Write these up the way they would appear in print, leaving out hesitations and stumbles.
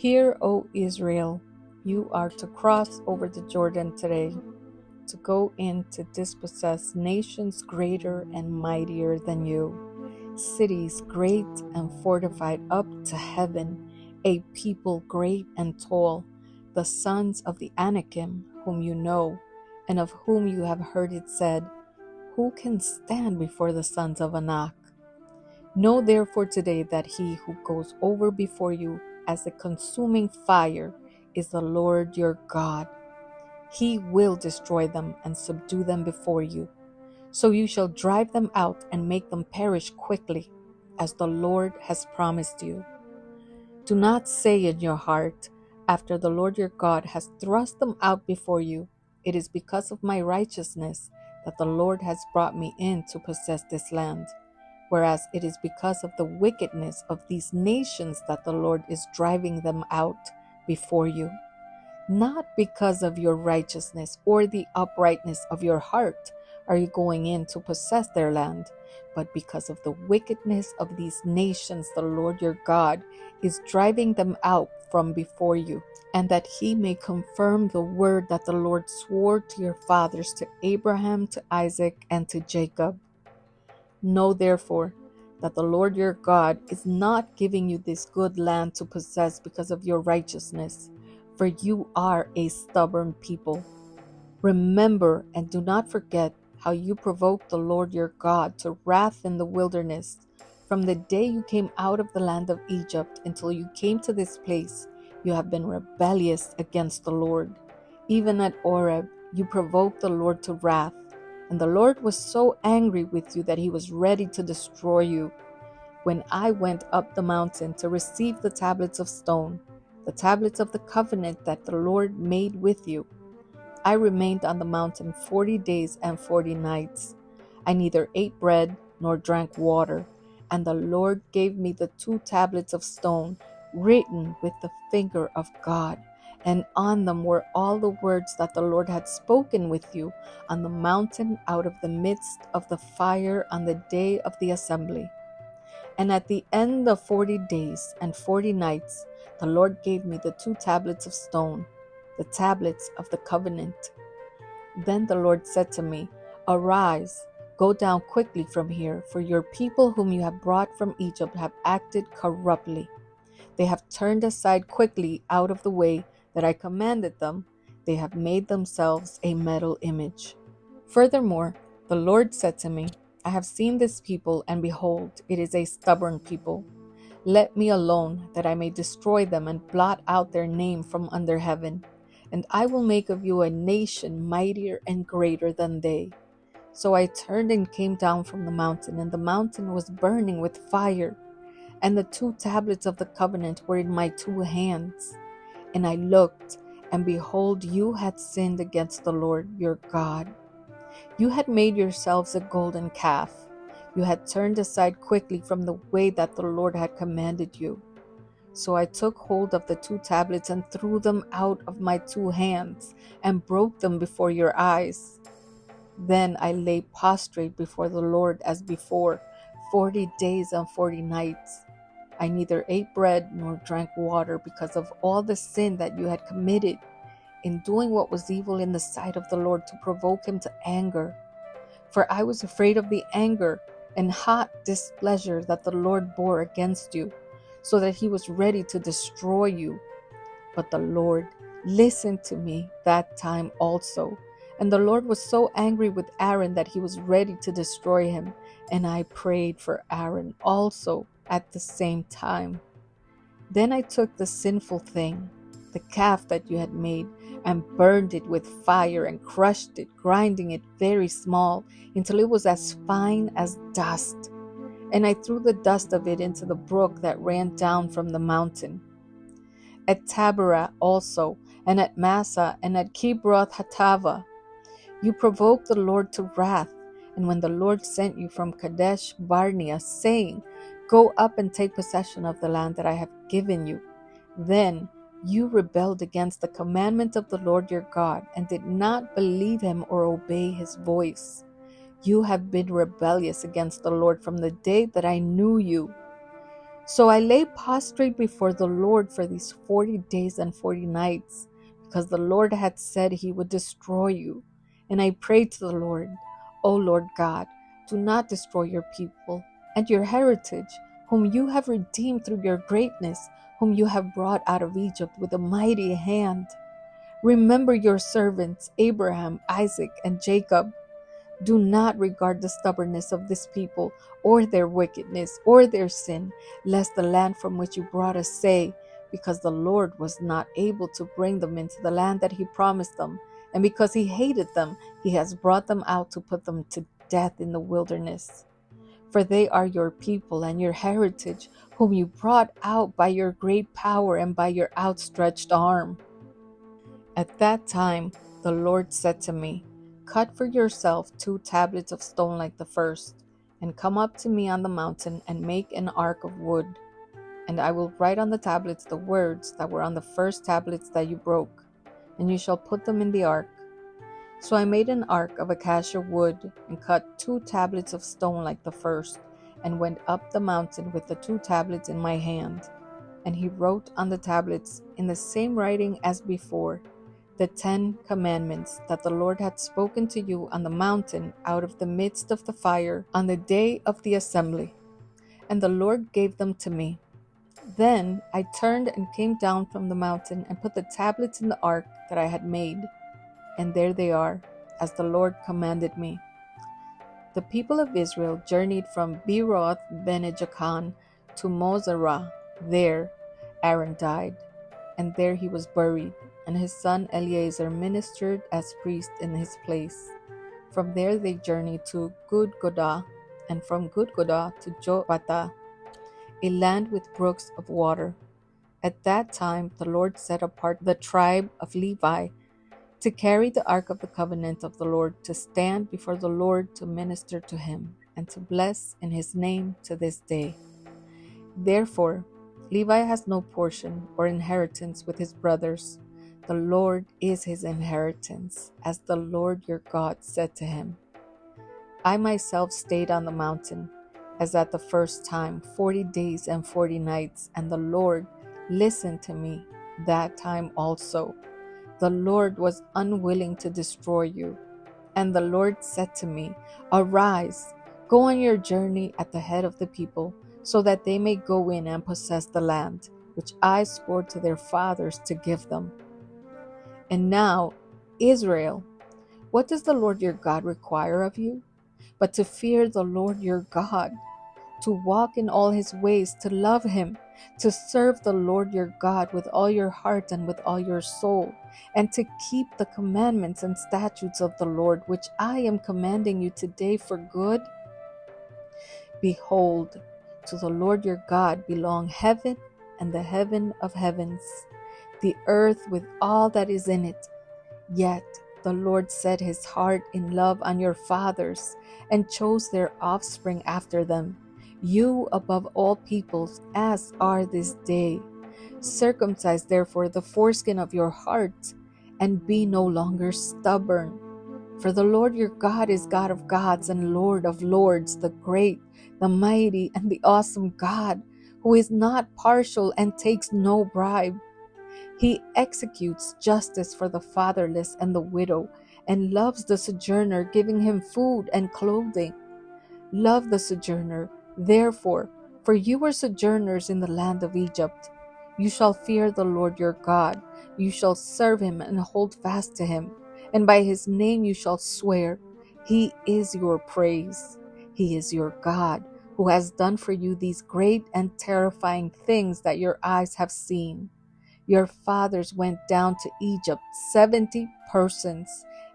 Hear, O Israel, you are to cross over the Jordan today, to go in to dispossess nations greater and mightier than you, cities great and fortified up to heaven, a people great and tall, the sons of the Anakim, whom you know, and of whom you have heard it said, who can stand before the sons of Anak? Know therefore today that he who goes over before you as a consuming fire is the Lord your God. He will destroy them and subdue them before you. So you shall drive them out and make them perish quickly, as the Lord has promised you. Do not say in your heart, after the Lord your God has thrust them out before you, it is because of my righteousness that the Lord has brought me in to possess this land. Whereas it is because of the wickedness of these nations that the Lord is driving them out before you. Not because of your righteousness or the uprightness of your heart are you going in to possess their land, but because of the wickedness of these nations the Lord your God is driving them out from before you, and that he may confirm the word that the Lord swore to your fathers, to Abraham, to Isaac, and to Jacob. Know therefore that the Lord your God is not giving you this good land to possess because of your righteousness, for you are a stubborn people. Remember and do not forget how you provoked the Lord your God to wrath in the wilderness, from the day you came out of the land of Egypt until you came to this place. You have been rebellious against the Lord. Even at Oreb, you provoked the Lord to wrath. And the Lord was so angry with you that he was ready to destroy you. When I went up the mountain to receive the tablets of stone, the tablets of the covenant that the Lord made with you, I remained on the mountain 40 days and 40 nights. I neither ate bread nor drank water, and the Lord gave me the 2 tablets of stone written with the finger of God. And on them were all the words that the Lord had spoken with you on the mountain out of the midst of the fire on the day of the assembly. And at the end of 40 days and 40 nights, the Lord gave me the 2 tablets of stone, the tablets of the covenant. Then the Lord said to me, Arise, go down quickly from here, for your people whom you have brought from Egypt have acted corruptly. They have turned aside quickly out of the way that I commanded them. They have made themselves a metal image. Furthermore, the Lord said to me, I have seen this people, and behold, it is a stubborn people. Let me alone, that I may destroy them and blot out their name from under heaven. And I will make of you a nation mightier and greater than they. So I turned and came down from the mountain, and the mountain was burning with fire, and the 2 tablets of the covenant were in my 2 hands. And I looked, and behold, you had sinned against the Lord your God. You had made yourselves a golden calf. You had turned aside quickly from the way that the Lord had commanded you. So I took hold of the 2 tablets and threw them out of my 2 hands and broke them before your eyes. Then I lay prostrate before the Lord as before, 40 days and 40 nights. I neither ate bread nor drank water because of all the sin that you had committed in doing what was evil in the sight of the Lord to provoke him to anger. For I was afraid of the anger and hot displeasure that the Lord bore against you, so that he was ready to destroy you. But the Lord listened to me that time also. And the Lord was so angry with Aaron that he was ready to destroy him. And I prayed for Aaron also at the same time. Then I took the sinful thing, the calf that you had made, and burned it with fire and crushed it, grinding it very small until it was as fine as dust. And I threw the dust of it into the brook that ran down from the mountain. At Taberah also, and at Massa, and at Kibroth Hattava, you provoked the Lord to wrath. And when the Lord sent you from Kadesh Barnea, saying, Go up and take possession of the land that I have given you, then you rebelled against the commandment of the Lord your God, and did not believe him or obey his voice. You have been rebellious against the Lord from the day that I knew you. So I lay prostrate before the Lord for these 40 days and 40 nights, because the Lord had said he would destroy you. And I prayed to the Lord, O Lord God, do not destroy your people and your heritage, whom you have redeemed through your greatness, whom you have brought out of Egypt with a mighty hand. Remember your servants, Abraham, Isaac, and Jacob. Do not regard the stubbornness of this people, or their wickedness, or their sin, lest the land from which you brought us say, because the Lord was not able to bring them into the land that he promised them, and because he hated them, he has brought them out to put them to death in the wilderness. For they are your people and your heritage, whom you brought out by your great power and by your outstretched arm. At that time the Lord said to me, Cut for yourself 2 tablets of stone like the first, and come up to me on the mountain and make an ark of wood. And I will write on the tablets the words that were on the first tablets that you broke, and you shall put them in the ark. So I made an ark of acacia wood, and cut 2 tablets of stone like the first, and went up the mountain with the 2 tablets in my hand. And he wrote on the tablets in the same writing as before, the 10 commandments that the Lord had spoken to you on the mountain out of the midst of the fire on the day of the assembly. And the Lord gave them to me. Then I turned and came down from the mountain and put the tablets in the ark that I had made. And there they are, as the Lord commanded me. The people of Israel journeyed from Beeroth Bene-Jaakan to Moserah. There Aaron died, and there he was buried, and his son Eleazar ministered as priest in his place. From there they journeyed to Gudgodah, and from Gudgodah to Jotbathah, a land with brooks of water. At that time the Lord set apart the tribe of Levi to carry the ark of the covenant of the Lord, to stand before the Lord to minister to him, and to bless in his name to this day. Therefore, Levi has no portion or inheritance with his brothers. The Lord is his inheritance, as the Lord your God said to him. I myself stayed on the mountain, as at the first time, 40 days and 40 nights, and the Lord listened to me that time also. The Lord was unwilling to destroy you. And the Lord said to me, Arise, go on your journey at the head of the people, so that they may go in and possess the land, which I swore to their fathers to give them. And now, Israel, what does the Lord your God require of you? But to fear the Lord your God, to walk in all his ways, to love him, to serve the Lord your God with all your heart and with all your soul, and to keep the commandments and statutes of the Lord, which I am commanding you today for good. Behold, to the Lord your God belong heaven and the heaven of heavens, the earth with all that is in it. Yet the Lord set his heart in love on your fathers, and chose their offspring after them, you above all peoples, as are this day. Circumcise therefore the foreskin of your heart, and be no longer stubborn. For the Lord your God is God of gods and Lord of lords, the great, the mighty, and the awesome God, who is not partial and takes no bribe. He executes justice for the fatherless and the widow, and loves the sojourner, giving him food and clothing. Love the sojourner, therefore, for you were sojourners in the land of Egypt. You shall fear the Lord your God. You shall serve him and hold fast to him, and by his name you shall swear. He is your praise. He is your God, who has done for you these great and terrifying things that your eyes have seen. Your fathers went down to Egypt, 70 persons,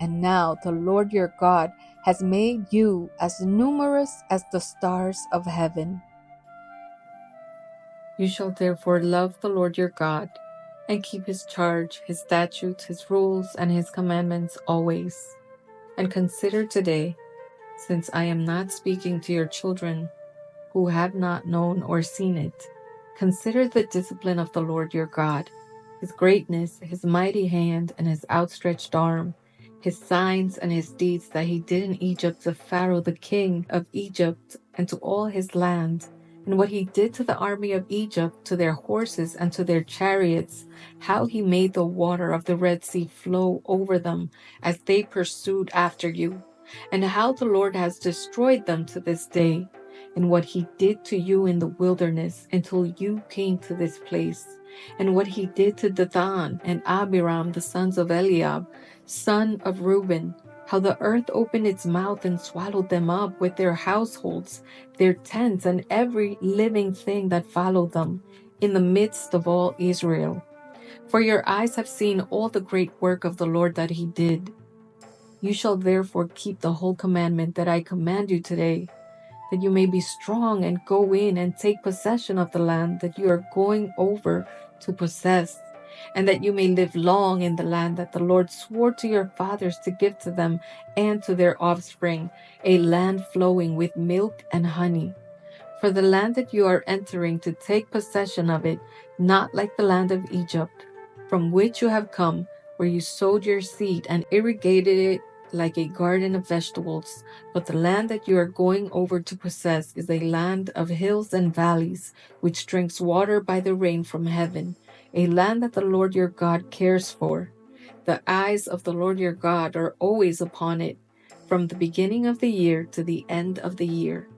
and now the Lord your God has made you as numerous as the stars of heaven. You shall therefore love the Lord your God, and keep his charge, his statutes, his rules, and his commandments always. And consider today, since I am not speaking to your children who have not known or seen it, consider the discipline of the Lord your God, his greatness, his mighty hand, and his outstretched arm, his signs and his deeds that he did in Egypt to Pharaoh the king of Egypt, and to all his land, and what he did to the army of Egypt, to their horses and to their chariots, how he made the water of the Red Sea flow over them as they pursued after you, and how the Lord has destroyed them to this day, and what he did to you in the wilderness until you came to this place, and what he did to Dathan and Abiram, the sons of Eliab, son of Reuben, how the earth opened its mouth and swallowed them up with their households, their tents, and every living thing that followed them, in the midst of all Israel. For your eyes have seen all the great work of the Lord that he did. You shall therefore keep the whole commandment that I command you today, that you may be strong and go in and take possession of the land that you are going over to possess, and that you may live long in the land that the Lord swore to your fathers to give to them and to their offspring, a land flowing with milk and honey. For the land that you are entering to take possession of it, not like the land of Egypt, from which you have come, where you sowed your seed and irrigated it like a garden of vegetables, but the land that you are going over to possess is a land of hills and valleys, which drinks water by the rain from heaven, a land that the Lord your God cares for. The eyes of the Lord your God are always upon it, from the beginning of the year to the end of the year.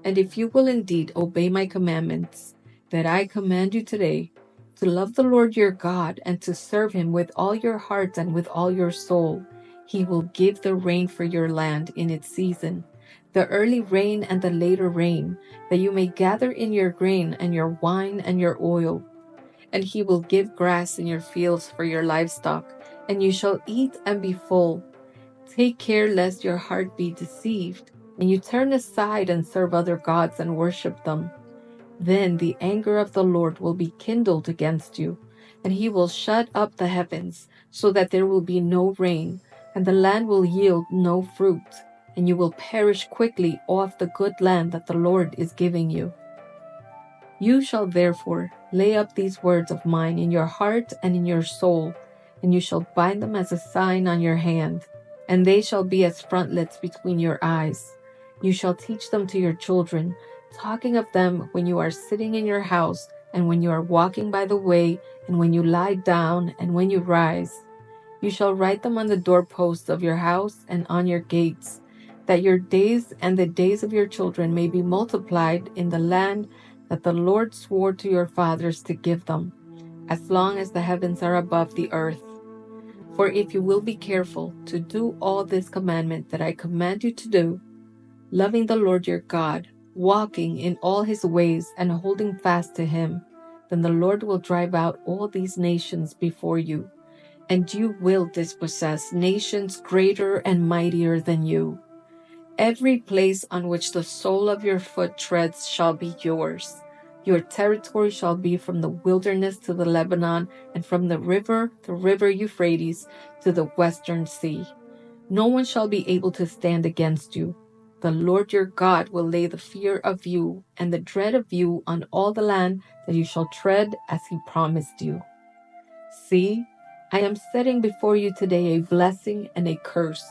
And if you will indeed obey my commandments that I command you today, to love the Lord your God and to serve him with all your heart and with all your soul, he will give the rain for your land in its season, the early rain and the later rain, that you may gather in your grain and your wine and your oil. And he will give grass in your fields for your livestock, and you shall eat and be full. Take care lest your heart be deceived, and you turn aside and serve other gods and worship them. Then the anger of the Lord will be kindled against you, and he will shut up the heavens, so that there will be no rain, and the land will yield no fruit, and you will perish quickly off the good land that the Lord is giving you. You shall therefore lay up these words of mine in your heart and in your soul, and you shall bind them as a sign on your hand, and they shall be as frontlets between your eyes. You shall teach them to your children, talking of them when you are sitting in your house, and when you are walking by the way, and when you lie down, and when you rise. You shall write them on the doorposts of your house and on your gates, that your days and the days of your children may be multiplied in the land that the Lord swore to your fathers to give them, as long as the heavens are above the earth. For if you will be careful to do all this commandment that I command you to do, loving the Lord your God, walking in all his ways and holding fast to him, then the Lord will drive out all these nations before you, and you will dispossess nations greater and mightier than you. Every place on which the sole of your foot treads shall be yours. Your territory shall be from the wilderness to the Lebanon, and from the river Euphrates, to the western sea. No one shall be able to stand against you. The Lord your God will lay the fear of you and the dread of you on all the land that you shall tread, as he promised you. See, I am setting before you today a blessing and a curse.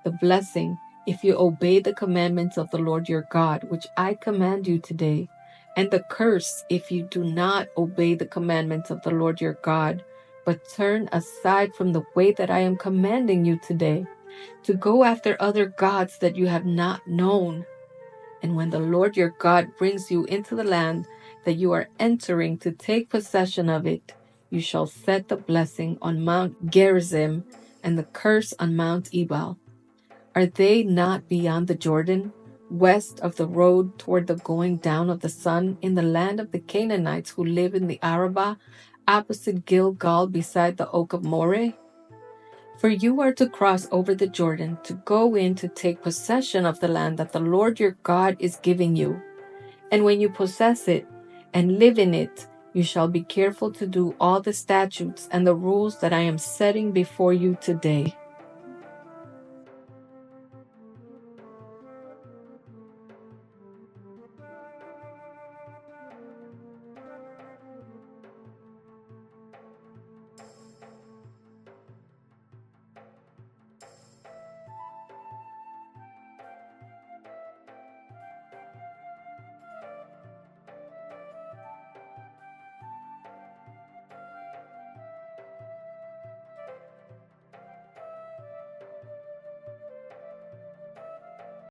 The blessing, if you obey the commandments of the Lord your God, which I command you today, and the curse, if you do not obey the commandments of the Lord your God, but turn aside from the way that I am commanding you today, to go after other gods that you have not known. And when the Lord your God brings you into the land that you are entering to take possession of it, you shall set the blessing on Mount Gerizim and the curse on Mount Ebal. Are they not beyond the Jordan, west of the road toward the going down of the sun, in the land of the Canaanites who live in the Arabah, opposite Gilgal beside the oak of Moreh? For you are to cross over the Jordan to go in to take possession of the land that the Lord your God is giving you. And when you possess it and live in it, you shall be careful to do all the statutes and the rules that I am setting before you today.